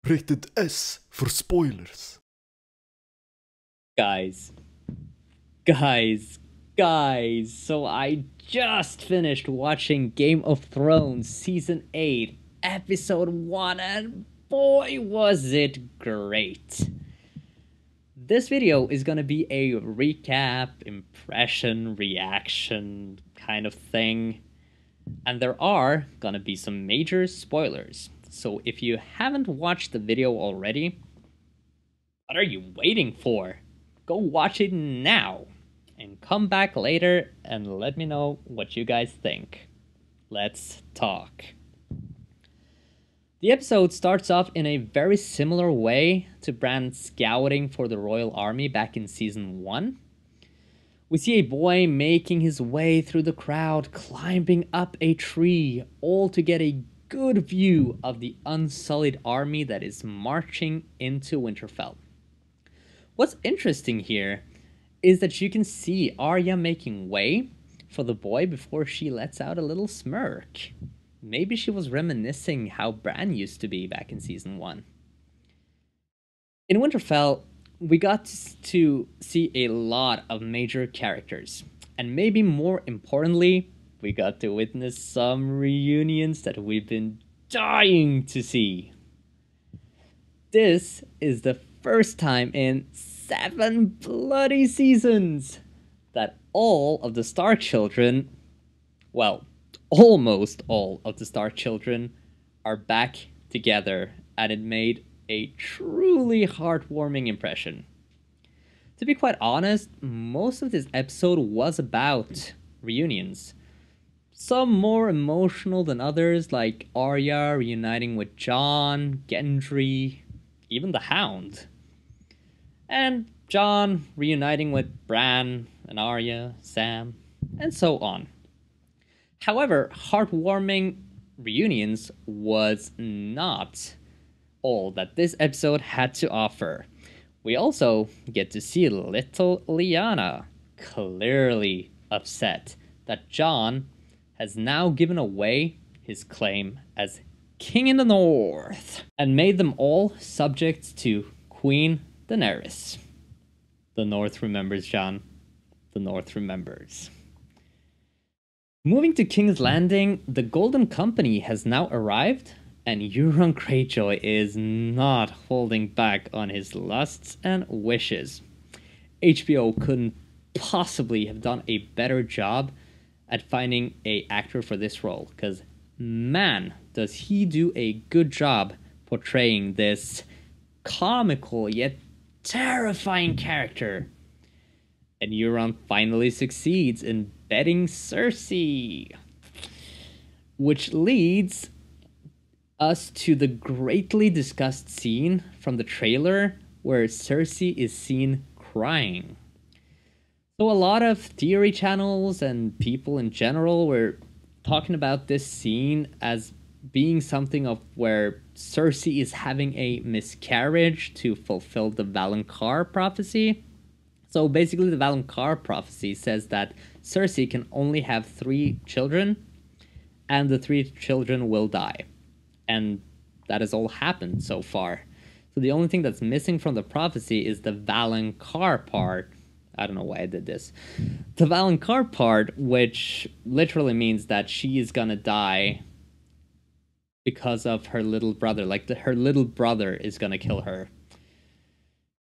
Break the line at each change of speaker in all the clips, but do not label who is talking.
Rated S for spoilers.
Guys, so I just finished watching Game of Thrones Season 8, Episode 1, and boy was it great! This video is gonna be a recap, impression, reaction kind of thing, and there are gonna be some major spoilers. So if you haven't watched the video already, what are you waiting for? Go watch it now and come back later and let me know what you guys think. Let's talk. The episode starts off in a very similar way to Bran scouting for the Royal Army back in Season 1. We see a boy making his way through the crowd, climbing up a tree, all to get a good view of the unsullied army that is marching into Winterfell. What's interesting here is that you can see Arya making way for the boy before she lets out a little smirk. Maybe she was reminiscing how Bran used to be back in Season 1. In Winterfell, we got to see a lot of major characters, and maybe more importantly, we got to witness some reunions that we've been dying to see. This is the first time in 7 bloody seasons that all of the Stark children, well, almost all of the Stark children, are back together, and it made a truly heartwarming impression. To be quite honest, most of this episode was about reunions. Some more emotional than others, like Arya reuniting with Jon, Gendry, even the Hound. And Jon reuniting with Bran and Arya, Sam, and so on. However, heartwarming reunions was not all that this episode had to offer. We also get to see little Lyanna clearly upset that Jon has now given away his claim as King in the North and made them all subject to Queen Daenerys. The North remembers, Jon. The North remembers. Moving to King's Landing, the Golden Company has now arrived, and Euron Greyjoy is not holding back on his lusts and wishes. HBO couldn't possibly have done a better job at finding an actor for this role, because man, does he do a good job portraying this comical yet terrifying character. And Euron finally succeeds in betting Cersei, which leads us to the greatly discussed scene from the trailer where Cersei is seen crying. So a lot of theory channels and people in general were talking about this scene as being something of where Cersei is having a miscarriage to fulfill the Valonqar prophecy. So basically the Valonqar prophecy says that Cersei can only have 3 children, and the 3 children will die. And that has all happened so far. So the only thing that's missing from the prophecy is the Valonqar part. I don't know why I did this. The Valonqar part, which literally means that she is gonna die because of her little brother. Like, her little brother is gonna kill her.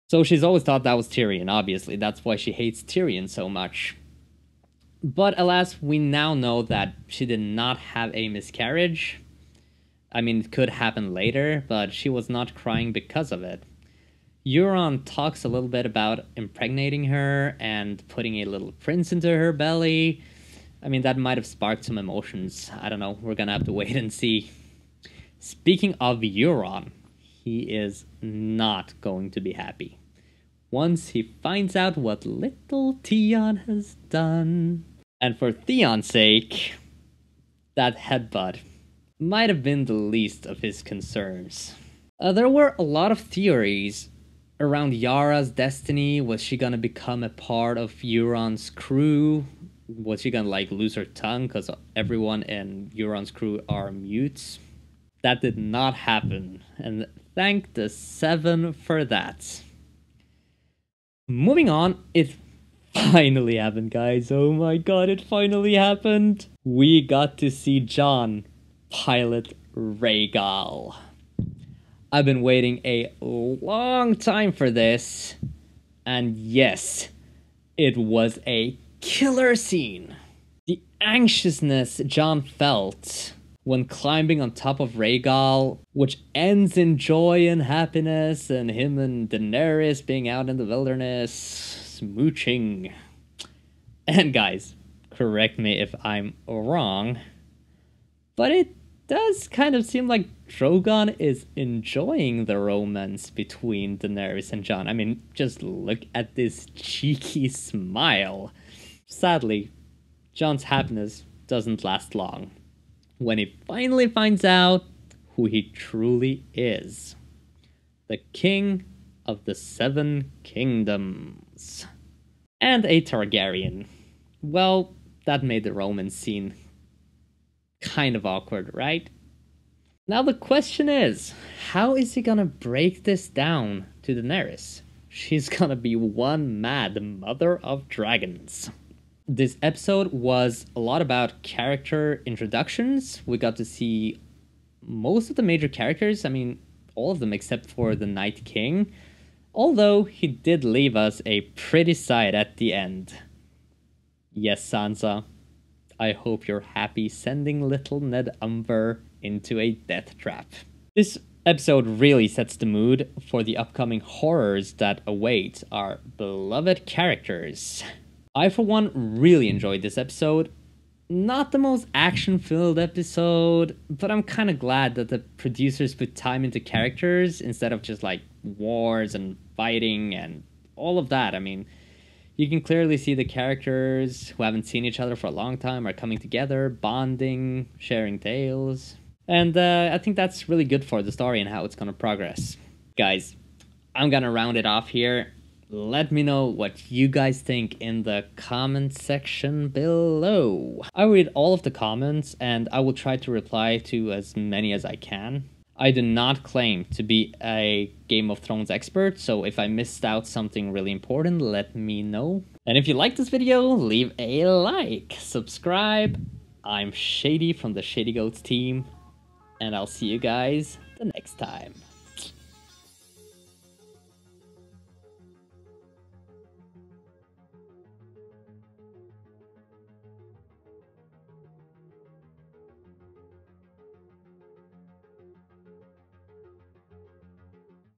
So she's always thought that was Tyrion, obviously. That's why she hates Tyrion so much. But alas, we now know that she did not have a miscarriage. I mean, it could happen later, but she was not crying because of it. Euron talks a little bit about impregnating her and putting a little prince into her belly. I mean, that might have sparked some emotions. I don't know. We're gonna have to wait and see. Speaking of Euron, he is not going to be happy once he finds out what little Theon has done. And for Theon's sake, that headbutt might have been the least of his concerns. There were a lot of theories around Yara's destiny. Was she gonna become a part of Euron's crew? Was she gonna like lose her tongue because everyone in Euron's crew are mutes? That did not happen, and thank the 7 for that. Moving on, it finally happened, guys. Oh my god, it finally happened. We got to see Jon pilot Rhaegal. I've been waiting a long time for this, and yes, it was a killer scene. The anxiousness Jon felt when climbing on top of Rhaegal, which ends in joy and happiness, and him and Daenerys being out in the wilderness, smooching. And guys, correct me if I'm wrong, but it does kind of seem like Drogon is enjoying the romance between Daenerys and Jon. I mean, just look at this cheeky smile. Sadly, Jon's happiness doesn't last long when he finally finds out who he truly is. The King of the Seven Kingdoms. And a Targaryen. Well, that made the romance scene kind of awkward, right? Now the question is, how is he gonna break this down to Daenerys? She's gonna be one mad mother of dragons. This episode was a lot about character introductions. We got to see most of the major characters, I mean, all of them except for the Night King, although he did leave us a pretty sight at the end. Yes, Sansa, I hope you're happy sending little Ned Umber into a death trap. This episode really sets the mood for the upcoming horrors that await our beloved characters. I, for one, really enjoyed this episode. Not the most action-filled episode, but I'm kind of glad that the producers put time into characters instead of just like wars and fighting and all of that. I mean, you can clearly see the characters who haven't seen each other for a long time are coming together, bonding, sharing tales. And I think that's really good for the story and how it's going to progress. Guys, I'm going to round it off here. Let me know what you guys think in the comment section below. I read all of the comments and I will try to reply to as many as I can. I do not claim to be a Game of Thrones expert, so if I missed out something really important, let me know. And if you like this video, leave a like, subscribe. I'm Shady from the ShadyGoats team, and I'll see you guys the next time.